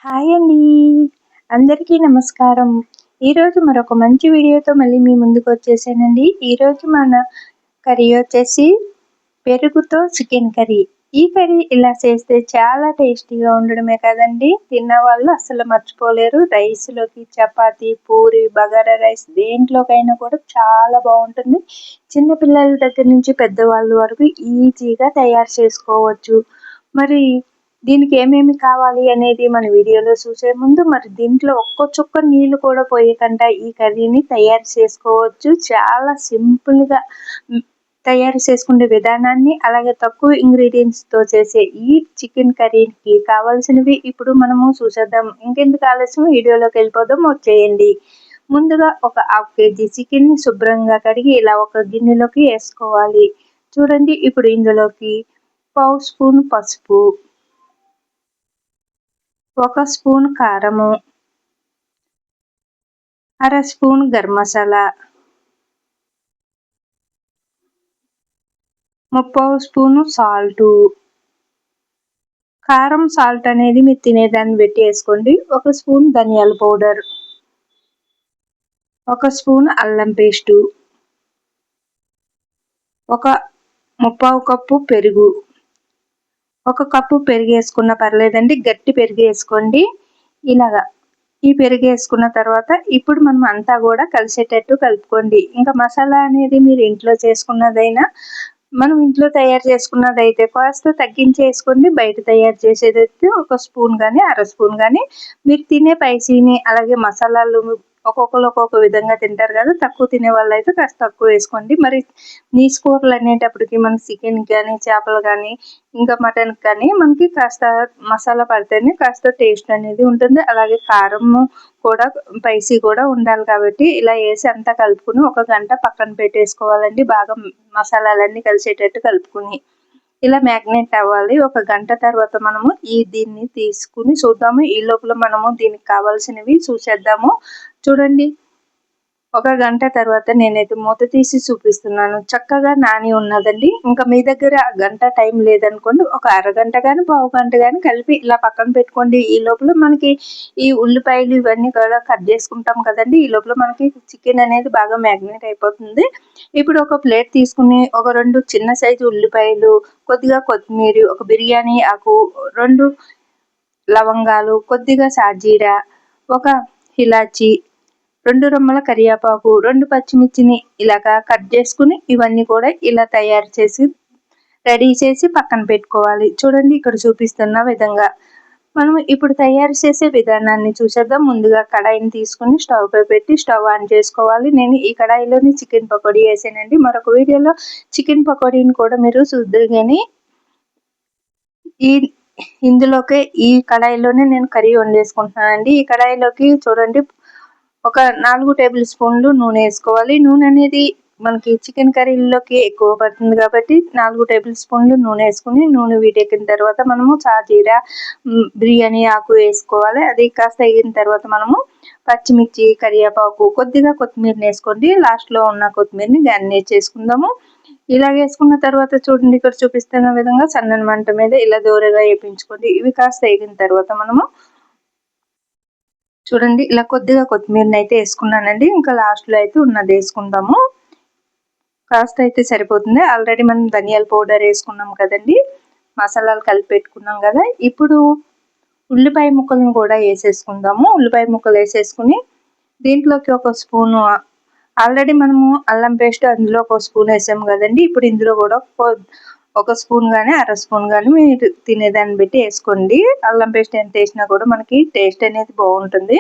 Hi అండి. అందరికీ నమస్కారం. ఈరోజు మరొక మంచి వీడియోతో మళ్ళీ మీ ముందుకు వచ్చేసానండి. ఈరోజు మన కర్రీ వచ్చేసి పెరుగుతో చికెన్ కర్రీ. ఈ కర్రీ ఇలా చేస్తే చాలా టేస్టీగా ఉండడమే కదండి, తిన్నవాళ్ళు అస్సలు మర్చిపోలేరు. రైస్లోకి, చపాతీ, పూరి, బగారా రైస్ దేంట్లోకైనా కూడా చాలా బాగుంటుంది. చిన్నపిల్లల దగ్గర నుంచి పెద్దవాళ్ళ వరకు ఈజీగా తయారు చేసుకోవచ్చు. మరి దీనికి ఏమేమి కావాలి అనేది మన వీడియోలో చూసే ముందు, మరి దీంట్లో ఒక్క చుక్క నీళ్లు కూడా పోయకుండా ఈ కర్రీని తయారు చేసుకోవచ్చు. చాలా సింపుల్గా తయారు చేసుకునే విధానాన్ని, అలాగే తక్కువ ఇంగ్రీడియంట్స్తో చేసే ఈ చికెన్ కర్రీకి కావాల్సినవి ఇప్పుడు మనము చూసేద్దాం. ఇంకెందుకు ఆలస్యం, వీడియోలోకి వెళ్ళిపోదాం, వచ్చేయండి. ముందుగా ఒక హాఫ్ కేజీ చికెన్ని శుభ్రంగా కడిగి ఇలా ఒక గిన్నెలోకి వేసుకోవాలి. చూడండి, ఇప్పుడు ఇందులోకి పావు స్పూన్ పసుపు, 1 స్పూన్ కారము, అర spoon garam masala, 3/4 spoon salt. కారం సాల్ట్ అనేది మీరు తినేదాన్ని బట్టి వేసుకోండి. 1 స్పూన్ ధనియాల పౌడర్, 1 స్పూన్ అల్లం పేస్టు, 1/4 కప్పు పెరుగు. 1 కప్పు పెరుగు వేసుకున్న పర్లేదండి, గట్టి పెరుగు వేసుకోండి. ఇలాగా ఈ పెరుగు వేసుకున్న తర్వాత ఇప్పుడు మనం అంతా కూడా కలిసేటట్టు కలుపుకోండి. ఇంకా మసాలా అనేది మీరు ఇంట్లో చేసుకున్నదైనా, మనం ఇంట్లో తయారు చేసుకున్నదైతే కాస్త తగ్గించి వేసుకోండి. బయట తయారు చేసేదైతే 1 స్పూన్ కానీ, అర స్పూన్ కానీ, మీరు తినే స్పైసీని, అలాగే మసాలాలు ఒక్కొక్కరు ఒక్కొక్క విధంగా తింటారు కదా, తక్కువ తినే వాళ్ళు అయితే కాస్త తక్కువ వేసుకోండి. మరి నీసు కూరలు అనేటప్పటికి మనకి చికెన్ కానీ, చేపలు కానీ, ఇంకా మటన్ కానీ మనకి కాస్త మసాలా పడితేనే కాస్త టేస్ట్ అనేది ఉంటుంది. అలాగే కారం కూడా స్పైసీ కూడా ఉండాలి కాబట్టి ఇలా వేసి అంతా కలుపుకుని 1 గంట పక్కన పెట్టేసుకోవాలండి. బాగా మసాలాలన్నీ కలిసేటట్టు కలుపుకుని ఇలా మ్యాగ్నేట్ అవ్వాలి. 1 గంట తర్వాత మనము దీన్ని తీసుకుని చూద్దాము. ఈ లోపల మనము దీనికి కావాల్సినవి చూసేద్దాము. చూడండి, 1 గంట తర్వాత నేనైతే మూత తీసి చూపిస్తున్నాను. చక్కగా నాని ఉన్నదండి. ఇంకా మీ దగ్గర గంట టైం లేదనుకోండి, ఒక అరగంట కానీ, పావు గంట కానీ కలిపి ఇలా పక్కన పెట్టుకోండి. ఈ లోపల మనకి ఈ ఉల్లిపాయలు ఇవన్నీ కూడా కట్ చేసుకుంటాం కదండి. ఈ లోపల మనకి చికెన్ అనేది బాగా మ్యాగ్నేట్ అయిపోతుంది. ఇప్పుడు ఒక ప్లేట్ తీసుకుని 2 చిన్న సైజు ఉల్లిపాయలు, కొద్దిగా కొత్తిమీర, 1 బిర్యానీ ఆకు, 2 లవంగాలు, కొద్దిగా సాజీరా, 1 ఇలాచి, 2 రెమ్మల కరివేపాకు, 2 పచ్చిమిర్చిని ఇలాగా కట్ చేసుకుని ఇవన్నీ కూడా ఇలా తయారు చేసి రెడీ చేసి పక్కన పెట్టుకోవాలి. చూడండి, ఇక్కడ చూపిస్తున్న విధంగా మనం ఇప్పుడు తయారు చేసే విధానాన్ని చూసేద్దాం. ముందుగా కడాయిని తీసుకుని స్టవ్ పై పెట్టి స్టవ్ ఆన్ చేసుకోవాలి. నేను ఈ కడాయిలోని చికెన్ పకోడీ వేసానండి. మరొక వీడియోలో చికెన్ పకోడీని కూడా మీరు చూద్దరు కానీ ఇందులోకి ఈ కడాయిలోనే నేను కర్రీ వండేసుకుంటున్నానండి. ఈ కడాయిలోకి చూడండి, ఒక 4 టేబుల్ స్పూన్లు నూనె వేసుకోవాలి. నూనె అనేది మనకి చికెన్ కర్రీలోకి ఎక్కువ పడుతుంది కాబట్టి 4 టేబుల్ స్పూన్లు నూనె వేసుకుని, నూనె వీటెక్కిన తర్వాత మనము సాజీరా, బిర్యానీ ఆకు వేసుకోవాలి. అది కాస్త అయిన తర్వాత మనము పచ్చిమిర్చి, కరివేపాకు, కొద్దిగా కొత్తిమీరని వేసుకోండి. లాస్ట్లో ఉన్న కొత్తిమీరని గార్నిష్ చేసుకుందాము. ఇలా వేసుకున్న తర్వాత చూడండి, ఇక్కడ చూపిస్తున్న విధంగా సన్నని మంట మీద ఇలా దూరగా వేయించుకోండి. ఇవి కాస్త వేగిన తర్వాత మనము చూడండి, ఇలా కొద్దిగా కొత్తిమీరని అయితే వేసుకున్నానండి. ఇంకా లాస్ట్లో అయితే ఉన్నది వేసుకుందాము. కాస్త అయితే సరిపోతుంది. ఆల్రెడీ మనం ధనియాల పౌడర్ వేసుకున్నాం కదండి, మసాలాలు కలిపి పెట్టుకున్నాం కదా. ఇప్పుడు ఉల్లిపాయ ముక్కలను కూడా వేసేసుకుందాము. ఉల్లిపాయ ముక్కలు వేసేసుకుని దీంట్లోకి 1 స్పూను ఆల్రెడీ మనము అల్లం పేస్ట్ అందులో 1 స్పూన్ వేసాము కదండి. ఇప్పుడు ఇందులో కూడా 1 స్పూన్ కానీ, అర స్పూన్ కానీ మీరు తినేదాన్ని బట్టి వేసుకోండి. అల్లం పేస్ట్ ఎంత వేసినా కూడా మనకి టేస్ట్ అనేది బాగుంటుంది.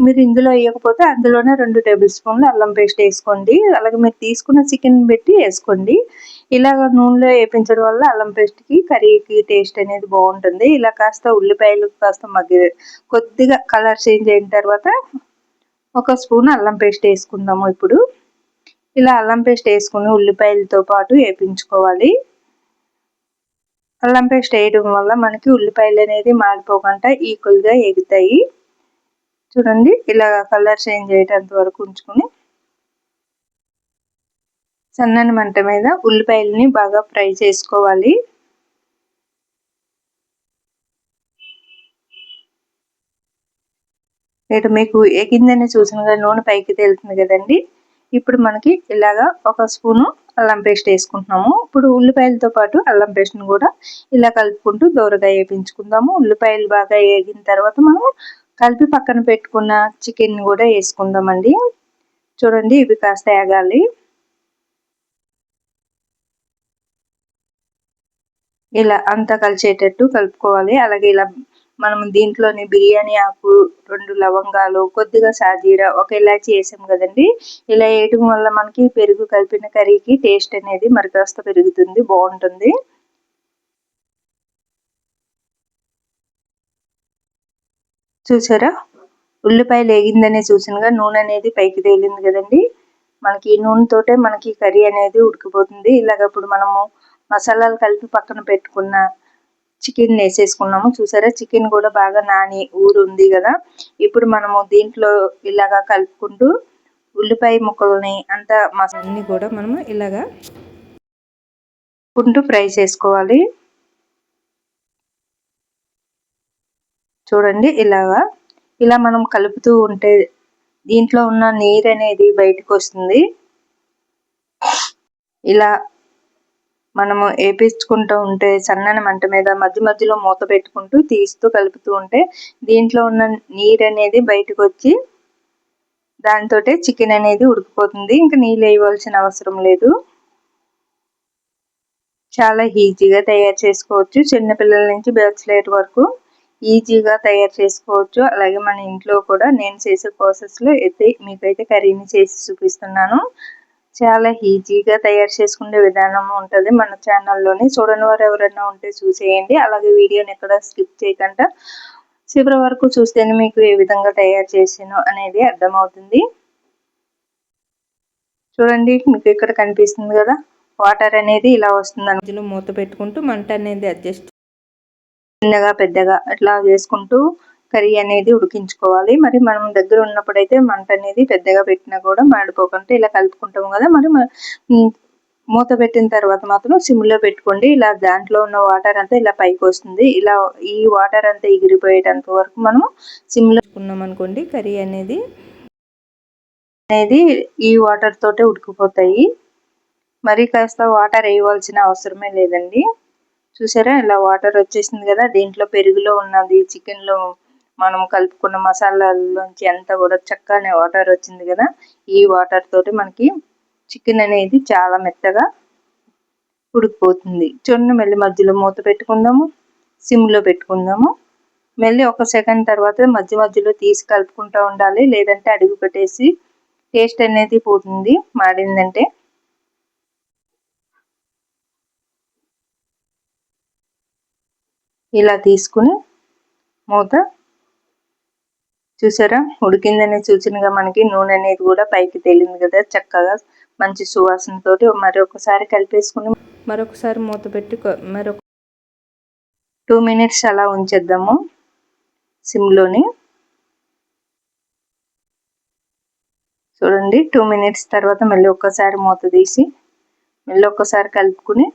మీరు ఇందులో వేయకపోతే అందులోనే 2 టేబుల్ స్పూన్లు అల్లం పేస్ట్ వేసుకోండి. అలాగే మీరు తీసుకున్న చికెన్ బట్టి వేసుకోండి. ఇలాగ నూనెలో వేయించడం వల్ల అల్లం పేస్ట్కి కర్రీకి టేస్ట్ అనేది బాగుంటుంది. ఇలా కాస్త ఉల్లిపాయలు కాస్త కొద్దిగా కలర్ చేంజ్ అయిన తర్వాత 1 స్పూన్ అల్లం పేస్ట్ వేసుకుందాము. ఇప్పుడు ఇలా అల్లం పేస్ట్ వేసుకుని ఉల్లిపాయలతో పాటు వేయించుకోవాలి. అల్లం పేస్ట్ వేయడం వల్ల మనకి ఉల్లిపాయలు అనేది మాడిపోకుండా ఈక్వల్గా ఎగుతాయి. చూడండి, ఇలా కలర్ చేంజ్ అయ్యేంత వరకు ఉంచుకుని సన్నని మంట మీద ఉల్లిపాయలని బాగా ఫ్రై చేసుకోవాలి. ఇటు మీకు ఎగిందని చూసిన నూనె పైకి తేలుతుంది కదండి. ఇప్పుడు మనకి ఇలాగా ఒక స్పూను అల్లం పేస్ట్ వేసుకుంటున్నాము. ఇప్పుడు ఉల్లిపాయలతో పాటు అల్లం పేస్ట్ని కూడా ఇలా కలుపుకుంటూ దోరగా వేయించుకుందాము. ఉల్లిపాయలు బాగా వేగిన తర్వాత మనం కలిపి పక్కన పెట్టుకున్న చికెన్ కూడా వేసుకుందామండి. చూడండి, ఇవి కాస్త వేగాలి. ఇలా అంతా కలిసేటట్టు కలుపుకోవాలి. అలాగే ఇలా మనం దీంట్లోని బిర్యానీ ఆకు, 2 లవంగాలు, కొద్దిగా సాజీరా, ఒక ఇలాచి వేసాం కదండి. ఇలా వేయటం వల్ల మనకి పెరుగు కలిపిన కర్రీకి టేస్ట్ అనేది మరి కాస్త పెరుగుతుంది, బాగుంటుంది. చూసారా, ఉల్లిపాయలు వేగిందని చూసినగా నూనె అనేది పైకి తేలింది కదండి. మనకి ఈ నూనెతోటే మనకి కర్రీ అనేది ఉడికిపోతుంది. ఇలాగప్పుడు మనము మసాలాలు కలిపి పక్కన పెట్టుకున్న చికెన్ వేసేసుకున్నాము. చూసారా, చికెన్ కూడా బాగా నాని ఊరుంది కదా. ఇప్పుడు మనము దీంట్లో ఇలాగా కలుపుకుంటూ ఉల్లిపాయ ముక్కల్ని అంతా మసాలాన్ని కూడా మనము ఇలాగా ఫ్రై చేసుకోవాలి. చూడండి, ఇలా మనం కలుపుతూ ఉంటే దీంట్లో ఉన్న నీరు అనేది బయటకు వస్తుంది. ఇలా మనము వేపించుకుంటూ ఉంటే సన్నని మంట మీద మధ్య మధ్యలో మూత పెట్టుకుంటూ తీస్తూ కలుపుతూ ఉంటే దీంట్లో ఉన్న నీరు అనేది బయటకు వచ్చి దాంతో చికెన్ అనేది ఉడికిపోతుంది. ఇంకా నీళ్ళు వేయవలసిన అవసరం లేదు. చాలా ఈజీగా తయారు చేసుకోవచ్చు. చిన్నపిల్లల నుంచి బ్యాచిలర్ వరకు ఈజీగా తయారు చేసుకోవచ్చు. అలాగే మన ఇంట్లో కూడా నేను చేసే ప్రాసెస్లో అయితే మీకైతే కర్రీని చేసి చూపిస్తున్నాను. చాలా ఈజీగా తయారు చేసుకునే విధానం ఉంటుంది మన ఛానల్లోని. చూడని వారు ఎవరైనా ఉంటే చూసేయండి. అలాగే వీడియోని ఎక్కడ స్కిప్ చేయకుండా చివరి వరకు చూస్తేనే మీకు ఏ విధంగా తయారు చేసాను అనేది అర్థమవుతుంది. చూడండి, మీకు ఇక్కడ కనిపిస్తుంది కదా, వాటర్ అనేది ఇలా వస్తుంది. అందులో మూత పెట్టుకుంటూ మంట అనేది అడ్జస్ట్ చిన్నగా పెద్దగా అట్లా చేసుకుంటూ కర్రీ అనేది ఉడికించుకోవాలి. మరి మనం దగ్గర ఉన్నప్పుడైతే మంట అనేది పెద్దగా పెట్టినా కూడా మాడిపోకుండా ఇలా కలుపుకుంటాము కదా. మరి మూత పెట్టిన తర్వాత మాత్రం సిమ్లో పెట్టుకోండి. ఇలా దాంట్లో ఉన్న వాటర్ అంతా ఇలా పైకి వస్తుంది. ఇలా ఈ వాటర్ అంతా ఎగిరిపోయేటంత వరకు మనము సిమ్లో పెట్టుకున్నాం అనుకోండి, కర్రీ అనేది ఈ వాటర్ తోటే ఉడికిపోతాయి. మరి కాస్త వాటర్ వేయవలసిన అవసరమే లేదండి. చూసారా, ఇలా వాటర్ వచ్చేసింది కదా. దీంట్లో పెరుగులో ఉన్నది చికెన్లో మనం కలుపుకున్న మసాలాల్లోంచి అంతా కూడా చక్కనే వాటర్ వచ్చింది కదా. ఈ వాటర్ తోటి మనకి చికెన్ అనేది చాలా మెత్తగా ఉడికిపోతుంది. చూడండి, మళ్ళీ మధ్యలో మూత పెట్టుకుందాము, సిమ్లో పెట్టుకుందాము. మళ్ళీ ఒక సెకండ్ తర్వాత మధ్య మధ్యలో తీసి కలుపుకుంటూ ఉండాలి. లేదంటే అడుగు పెట్టేసి టేస్ట్ అనేది పోతుంది మాడిందంటే. ఇలా తీసుకుని మూత చూసారా, ఉడికిందనే సూచనగా మనకి నూనె అనేది కూడా పైకి తేలింది కదా. చక్కగా మంచి సువాసనతోటి మరొకసారి కలిపేసుకుని మరొకసారి మూత పెట్టి మరొక 2 మినిట్స్ అలా ఉంచేద్దాము సిమ్లోని. చూడండి, 2 మినిట్స్ తర్వాత మళ్ళీ ఒక్కసారి మూత తీసి మళ్ళీ ఒక్కసారి కలుపుకుని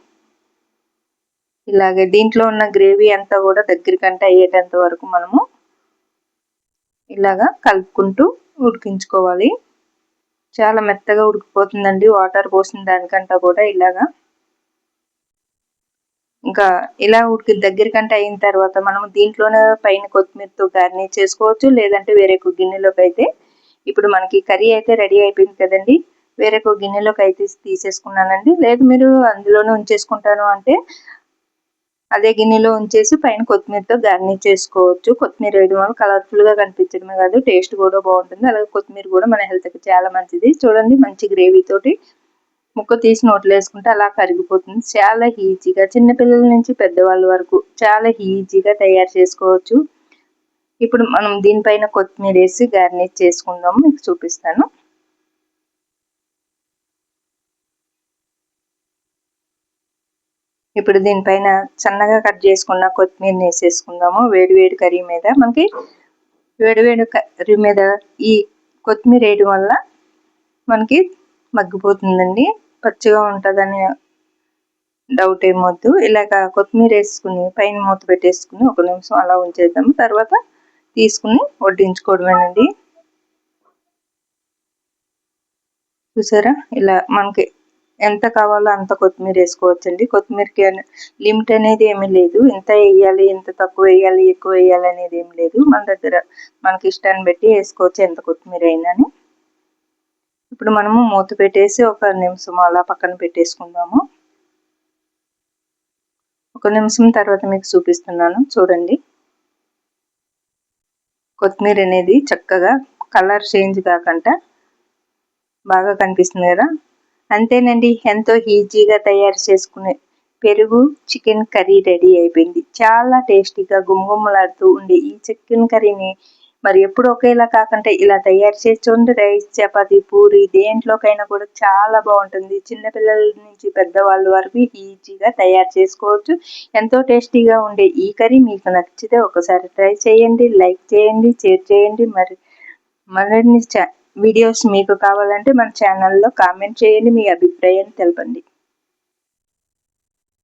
ఇలాగే దీంట్లో ఉన్న గ్రేవీ అంతా కూడా దగ్గరికంటే అయ్యేటంత వరకు మనము ఇలాగా కలుపుకుంటూ ఉడికించుకోవాలి. చాలా మెత్తగా ఉడికిపోతుందండి వాటర్ పోసిన దానికంటే కూడా. ఇలాగా ఇంకా ఇలా దగ్గరికంటే అయిన తర్వాత మనం దీంట్లోనే పైన కొత్తిమీరతో గార్నిష్ చేసుకోవచ్చు. లేదంటే వేరే గిన్నెలోకి అయితే ఇప్పుడు మనకి కర్రీ అయితే రెడీ అయిపోయింది కదండి. వేరే గిన్నెలోకి అయితే తీసేసుకున్నానండి. లేదు మీరు అందులోనే ఉంచేసుకుంటాను అంటే అదే గిన్నెలో ఉంచేసి పైన కొత్తిమీరతో గార్నిష్ చేసుకోవచ్చు. కొత్తిమీర వేయడం వల్ల కలర్ఫుల్గా కనిపించడమే కాదు, టేస్ట్ కూడా బాగుంటుంది. అలాగే కొత్తిమీర కూడా మన హెల్త్కి చాలా మంచిది. చూడండి, మంచి గ్రేవీ తోటి ముక్క తీసి నోట్లో వేసుకుంటే అలా కరిగిపోతుంది. చాలా ఈజీగా చిన్నపిల్లల నుంచి పెద్దవాళ్ళ వరకు చాలా ఈజీగా తయారు చేసుకోవచ్చు. ఇప్పుడు మనం దీనిపైన కొత్తిమీర వేసి గార్నిష్ చేసుకుందాము. మీకు చూపిస్తాను. ఇప్పుడు దీనిపైన సన్నగా కట్ చేసుకున్న కొత్తిమీరని వేసేసుకుందాము. వేడివేడి కర్రీ మీద మనకి వేడివేడి కర్రీ మీద ఈ కొత్తిమీర వేయడం వల్ల మనకి మగ్గిపోతుందండి. పచ్చిగా ఉంటుందని డౌట్ ఏమొద్దు. ఇలాగ కొత్తిమీర వేసుకుని పైన మూత పెట్టేసుకుని 1 నిమిషం అలా ఉంచేద్దాము. తర్వాత తీసుకుని వడ్డించుకోవడమేనండి. చూసారా, ఇలా మనకి ఎంత కావాలో అంత కొత్తిమీర వేసుకోవచ్చండి. కొత్తిమీరకి లిమిట్ అనేది ఏమీ లేదు, ఇంత వేయాలి, ఇంత తక్కువ వేయాలి, ఎక్కువ వేయాలి అనేది ఏమి లేదు. మన దగ్గర మనకి ఇష్టాన్ని బట్టి వేసుకోవచ్చు ఎంత కొత్తిమీర అయినాని. ఇప్పుడు మనము మూత పెట్టేసి 1 నిమిషం అలా పక్కన పెట్టేసుకుందాము. 1 నిమిషం తర్వాత మీకు చూపిస్తున్నాను చూడండి. కొత్తిమీర అనేది చక్కగా కలర్ చేంజ్ కాకుండా బాగా కనిపిస్తుంది కదా. అంతేనండి, ఎంతో ఈజీగా తయారు చేసుకునే పెరుగు చికెన్ కర్రీ రెడీ అయిపోయింది. చాలా టేస్టీగా గుమగుమలాడుతూ ఉండే ఈ చికెన్ కర్రీని మరి ఎప్పుడు ఒకేలా కాకుండా ఇలా తయారు చేసి చూడండి. రైస్, చపాతి, పూరి దేంట్లోకైనా కూడా చాలా బాగుంటుంది. చిన్నపిల్లల నుంచి పెద్దవాళ్ళ వరకు ఈజీగా తయారు చేసుకోవచ్చు. ఎంతో టేస్టీగా ఉండే ఈ కర్రీ మీకు నచ్చితే ఒకసారి ట్రై చేయండి, లైక్ చేయండి, షేర్ చేయండి. మరిన్ని వీడియోస్ మీకు కావాలంటే మన ఛానల్లో కామెంట్ చేయండి, మీ అభిప్రాయాన్ని తెలపండి.